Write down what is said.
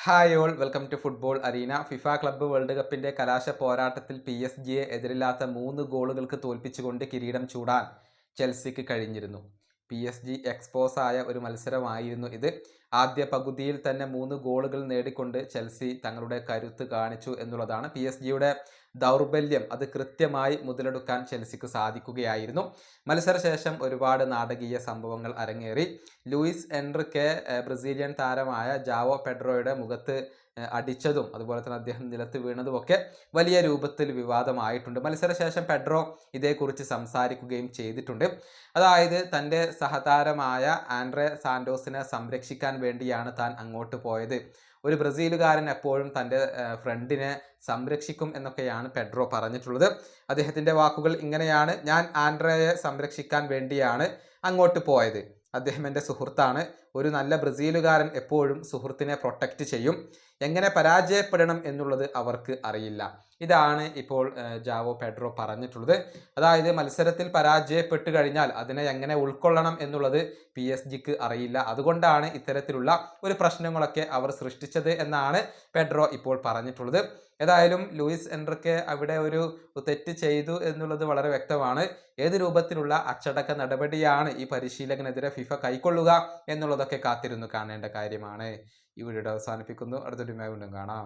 Hi all welcome to football arena. FIFA club world കപ്പിന്റെ കലാശ പോരാട്ടത്തിൽ PSG എതിരില്ലാത്ത 3 ഗോളുകൾക്ക് തോൽപ്പിച്ചുകൊണ്ട് കിരീടം ചൂടാൻ ചെൽസിക്ക് കഴിഞ്ഞിരുന്നു. PSG എക്സ്പോസ് ആയ ഒരു മത്സരമായിരുന്നു ഇത്. ആദ്യ പകുതിയിൽ തന്നെ 3 ഗോളുകൾ നേടിക്കൊണ്ട് ചെൽസി തങ്ങളുടെ കരുത്ത് കാണിച്ചു എന്നുള്ളതാണ്. PSG ദൗർബല്യം അത് കൃത്യമായി മുതലെടുക്കാൻ ചെൽസിക്ക് സാധിക്കുകയായിരുന്നു. മത്സരശേഷം ഒരുപാട് നാടകീയ സംഭവങ്ങൾ അരങ്ങേറി. ലൂയിസ് എൻറിക്കെ ബ്രസീലിയൻ താരമായ ജാവോ പെഡ്രോയുടെ മുഖത്ത് അടിച്ചതും അതുപോലെ തന്നെ അദ്ദേഹം നിലത്ത് വീണതുമൊക്കെ വലിയ രൂപത്തിൽ വിവാദമായിട്ടുണ്ട്. മത്സരശേഷം പെഡ്രോ ഇതേക്കുറിച്ച് സംസാരിക്കുകയും ചെയ്തിട്ടുണ്ട്. അതായത് തൻ്റെ സഹതാരമായ ആൻഡ്രേ സാന്റോസിനെ സംരക്ഷിക്കാൻ വേണ്ടിയാണ് താൻ അങ്ങോട്ട് പോയത്. ഒരു ബ്രസീലുകാരൻ എപ്പോഴും തൻ്റെ ഫ്രണ്ടിനെ സംരക്ഷിക്കും എന്നൊക്കെയാണ് പെഡ്രോ പറഞ്ഞിട്ടുള്ളത്. അദ്ദേഹത്തിൻ്റെ വാക്കുകൾ ഇങ്ങനെയാണ്: ഞാൻ ആൻഡ്രയെ സംരക്ഷിക്കാൻ വേണ്ടിയാണ് അങ്ങോട്ട് പോയത്. അദ്ദേഹം എൻ്റെ സുഹൃത്താണ്. ഒരു നല്ല ബ്രസീലുകാരൻ എപ്പോഴും സുഹൃത്തിനെ പ്രൊട്ടക്റ്റ് ചെയ്യും. എങ്ങനെ പരാജയപ്പെടണം എന്നുള്ളത് അവർക്ക് അറിയില്ല. ഇതാണ് ഇപ്പോൾ ജാവോ പെഡ്രോ പറഞ്ഞിട്ടുള്ളത്. അതായത് മത്സരത്തിൽ പരാജയപ്പെട്ട് കഴിഞ്ഞാൽ അതിനെ എങ്ങനെ ഉൾക്കൊള്ളണം എന്നുള്ളത് PSG അറിയില്ല. അതുകൊണ്ടാണ് ഇത്തരത്തിലുള്ള ഒരു പ്രശ്നങ്ങളൊക്കെ അവർ സൃഷ്ടിച്ചത് എന്നാണ് പെഡ്രോ ഇപ്പോൾ പറഞ്ഞിട്ടുള്ളത്. ഏതായാലും ലൂയിസ് എൻറിക്കെ അവിടെ ഒരു തെറ്റ് ചെയ്തു എന്നുള്ളത് വളരെ വ്യക്തമാണ്. ഏത് രൂപത്തിലുള്ള അച്ചടക്ക നടപടിയാണ് ഈ പരിശീലകനെതിരെ ഫിഫ കൈക്കൊള്ളുക എന്നുള്ളതൊക്കെ കാത്തിരുന്നു കാണേണ്ട കാര്യമാണ്. ഈ വീഡിയോ അവസാനിപ്പിക്കുന്നു. അടുത്തൊരു വീണ്ടും കാണാം.